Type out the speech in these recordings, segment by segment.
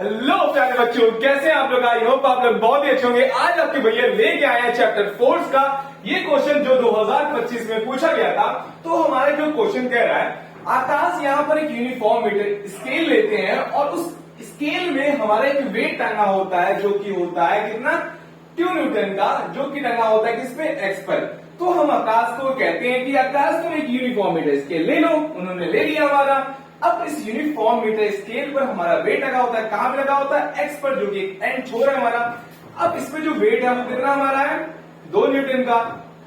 Hello प्यारे बच्चों, कैसे हैं आप लोग। आई होप आप लोग बहुत ही अच्छे होंगे। आज आपके भैया लेके आए हैं चैप्टर फोर्स का ये क्वेश्चन जो 2025 में पूछा गया था। तो हमारा जो क्वेश्चन कह रहा है, आकाश यहाँ पर एक यूनिफॉर्म मीटर स्केल लेते हैं और उस स्केल में हमारा एक वेट टंगा होता है जो कि होता है कितना 2 न्यूटन का, जो कि टंगा होता है किसपे, एक्स पर। तो हम आकाश को कहते हैं कि आकाश तुम एक यूनिफॉर्म मीटर स्केल ले लो। उन्होंने ले लिया हमारा। अब इस यूनिफॉर्म मीटर स्केल पर हमारा वेट लगा होता है, कहां पे लगा होता है, एक्स पर, जो कि एक एंड छोर है हमारा। अब इसमें जो वेट है वो कितना हमारा है, 2 न्यूटन का।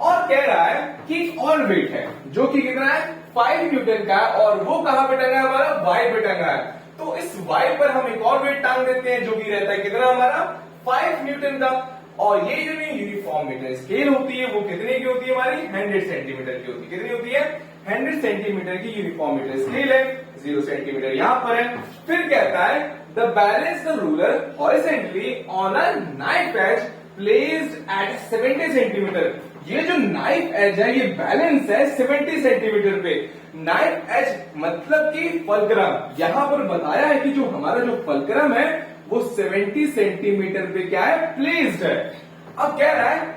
और कह रहा है कि एक और वेट है जो कि कितना है, 5 न्यूटन का है, और वो कहां पे टंगा है हमारा, वाई पे टंगा है। तो इस वाई पर हम एक और वेट टांग देते हैं जो कि रहता है कितना हमारा, 5 न्यूटन का। और ये जो यूनिफॉर्म मीटर स्केल होती है वो कितने की होती है हमारी, 100 सेंटीमीटर की होती है। कितनी होती है, 100 सेंटीमीटर की यूनिफॉर्म मीटर स्केल है। 0 सेंटीमीटर यहां पर है। फिर कहता है the balance the ruler horizontally on a knife edge placed at 70 centimetre. ये जो नाइफ एज है ये बैलेंस है 70 सेंटीमीटर पे। नाइफ एज मतलब कि फलक्रम। यहां पर बताया है कि जो हमारा जो फलक्रम है वो 70 सेंटीमीटर पे क्या है, प्लेस्ड है। अब कह रहा है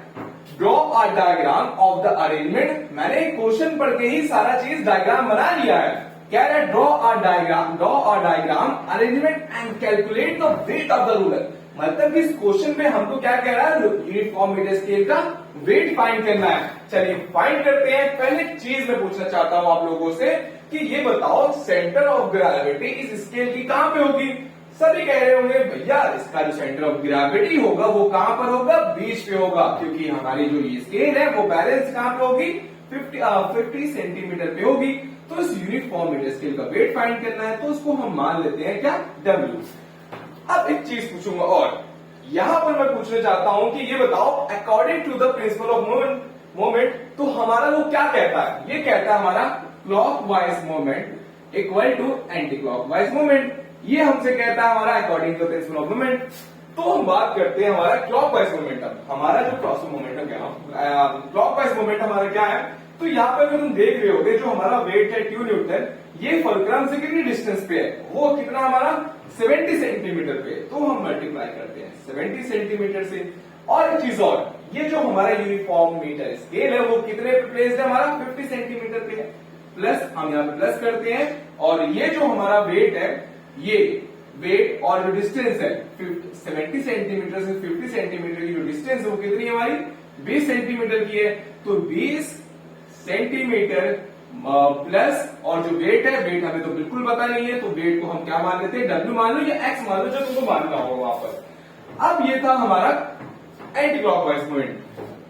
draw a diagram of the arrangement. मैंने क्वेश्चन पढ़ के ही सारा चीज डायग्राम बना लिया है। क्या है, draw a diagram arrangement and calculate the weight of the ruler. मतलब कि इस क्वेश्चन में हमको क्या कह रहा है, यूनिफॉर्म मीटर स्केल का वेट फाइंड करना है। चलिए फाइंड करते हैं। पहले चीज मैं पूछना चाहता हूं आप लोगों से कि ये बताओ सेंटर ऑफ ग्रेविटी इस स्केल की कहां पे होगी। सभी कह रहे होंगे भैया इसका जो सेंटर ऑफ ग्रेविटी होगा वो कहां पर होगा, बीच पे होगा, क्योंकि हमारी जो ये स्केल है वो बैलेंस कहां पे होगी, 50 सेंटीमीटर पे होगी। तो इस यूनिफॉर्म मीटर स्केल का वेट फाइंड करना है तो उसको हम मान लेते हैं क्या, W। अब एक चीज पूछूंगा और यहां पर मैं पूछना चाहता हूं कि ये बताओ according to the principle of moment तो हमारा वो क्या कहता है। ये कहता है हमारा clockwise moment equal to anti clockwise moment. ये हमसे कहता है हमारा according to principle of moment. तो हम बात करते हैं हमारा क्लॉकवाइज मोमेंटम। हमारा जो क्रॉस मोमेंटम क्या, क्लॉकवाइज मोमेंट हमारा क्या है। तो यहाँ पर अगर तुम देख रहे होगे जो हमारा वेट है 2 न्यूटन, ये फलक्रम से कितनी डिस्टेंस पे है, वो कितना हमारा 70 सेंटीमीटर पे। तो हम मल्टीप्लाई करते हैं 70 सेंटीमीटर से। और एक चीज और, ये जो हमारा यूनिफॉर्म मीटर स्केल है वो कितने पे प्लेस्ड है हमारा, 50 सेंटीमीटर पे है। प्लस हम यहाँ पे प्लस करते हैं और ये जो हमारा वेट है, ये वेट और जो डिस्टेंस है 70 सेंटीमीटर से 50 सेंटीमीटर की जो डिस्टेंस है वो कितनी है हमारी, 20 सेंटीमीटर की है। तो 20 सेंटीमीटर प्लस और जो वेट है, वेट हमें तो बिल्कुल पता नहीं है, तो वेट को हम क्या मान लेते हैं, W मान लो या X मान लो, जो तुमको मानना होगा वहां पर। अब ये था हमारा एंटी क्लॉकवाइज मोमेंट।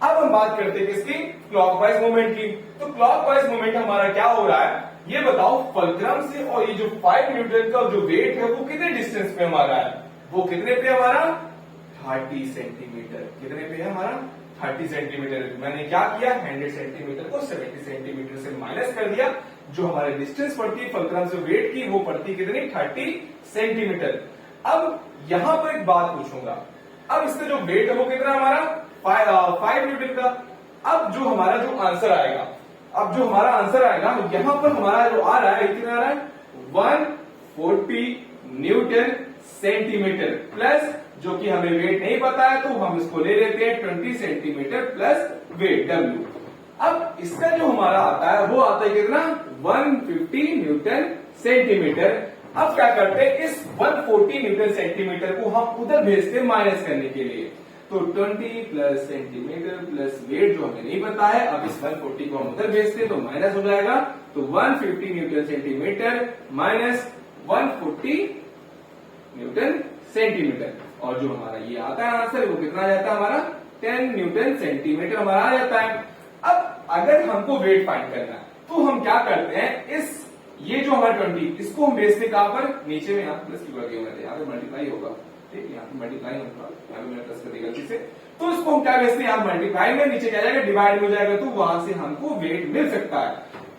अब हम बात करते हैं किसकी, क्लॉकवाइज मोमेंट की। तो क्लॉकवाइज मोमेंट हमारा क्या हो रहा है, ये बताओ फलक्रम से और ये जो 5 न्यूटन का जो वेट है वो कितने डिस्टेंस पे हमारा है, वो कितने पे हमारा 30 सेंटीमीटर। कितने पे है हमारा, 30 सेंटीमीटर। मैंने क्या किया, 100 सेंटीमीटर को 70 सेंटीमीटर से माइनस कर दिया। जो हमारे डिस्टेंस पड़ती है फलक्रम से वेट की वो पड़ती कितनी, 30 सेंटीमीटर। अब यहां पर एक बात पूछूंगा, अब इसका जो वेट है वो कितना हमारा 5 न्यूटन का। अब जो हमारा जो आंसर आएगा, अब जो हमारा आंसर आएगा यहां पर हमारा जो आ रहा है कितना आ रहा है, 140 न्यूटन सेंटीमीटर प्लस जो कि हमें वेट नहीं पता है तो हम इसको ले लेते हैं 20 सेंटीमीटर प्लस वेट W। अब इसका जो हमारा आता है वो आता है कितना, 150 न्यूटन सेंटीमीटर। अब क्या करते हैं, इस 140 न्यूटन सेंटीमीटर को हम उधर भेजते हैं माइनस करने के लिए। तो 20 प्लस सेंटीमीटर प्लस वेट जो हमें नहीं पता है, अब इस 140 को हम उधर भेजते हैं तो माइनस हो जाएगा। तो 150 Newton centimetre minus 140 Newton centimetre. और जो हमारा ये आता है आंसर वो कितना आ जाता है हमारा, 10 न्यूटन सेंटीमीटर हमारा आ जाता है। अब अगर हमको वेट फाइंड करना है तो हम क्या करते हैं, इस ये जो हमारा 20 इसको हम भेजते कहां पर, नीचे में, यहाँ प्लस की बढ़ गई, यहाँ पे मल्टीप्लाई होगा, ठीक है, यहाँ पे मल्टीप्लाई होगा, यहाँ पे मैंने प्लस कर दिया गलती से। तो इसको हम क्या भेजते हैं, यहाँ मल्टीप्लाई में, नीचे क्या जाएगा, डिवाइड हो जाएगा, तो वहां से हमको वेट मिल सकता है।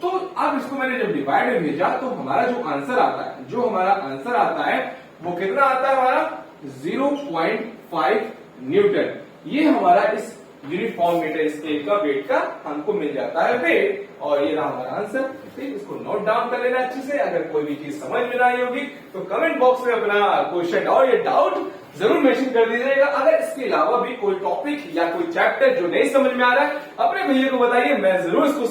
तो अब इसको मैंने जब डिवाइड में भेजा तो हमारा जो आंसर आता है, जो हमारा आंसर आता है वो कितना आता है हमारा 0.5 न्यूटन। ये हमारा इस यूनिफॉर्म मीटर स्केल का वेट का हमको मिल जाता है वेट। और ये रहा हमारा आंसर। ठीक, इसको नोट डाउन कर लेना अच्छे से। अगर कोई भी चीज समझ में ना आई होगी तो कमेंट बॉक्स में अपना क्वेश्चन और ये डाउट जरूर मेंशन कर दीजिएगा। अगर इसके अलावा भी कोई टॉपिक या कोई चैप्टर जो नहीं समझ में आ रहा है अपने भैया को बताइए, मैं जरूर इसको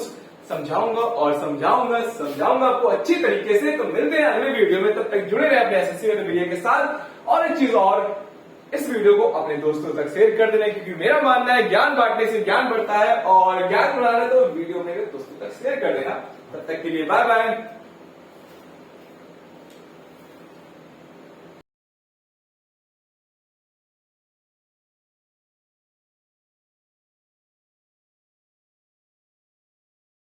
समझाऊंगा और समझाऊंगा आपको अच्छी तरीके से। तो मिलते हैं अगले वीडियो में, तब तक जुड़े रहे अपने एसएससी वाले भैया के साथ। और एक चीज और, इस वीडियो को अपने दोस्तों तक शेयर कर देना, क्योंकि मेरा मानना है ज्ञान बांटने से ज्ञान बढ़ता है और ज्ञान बढ़ाना है तो वीडियो मेरे दोस्तों तक शेयर कर देना। तब तक के लिए बाय बाय।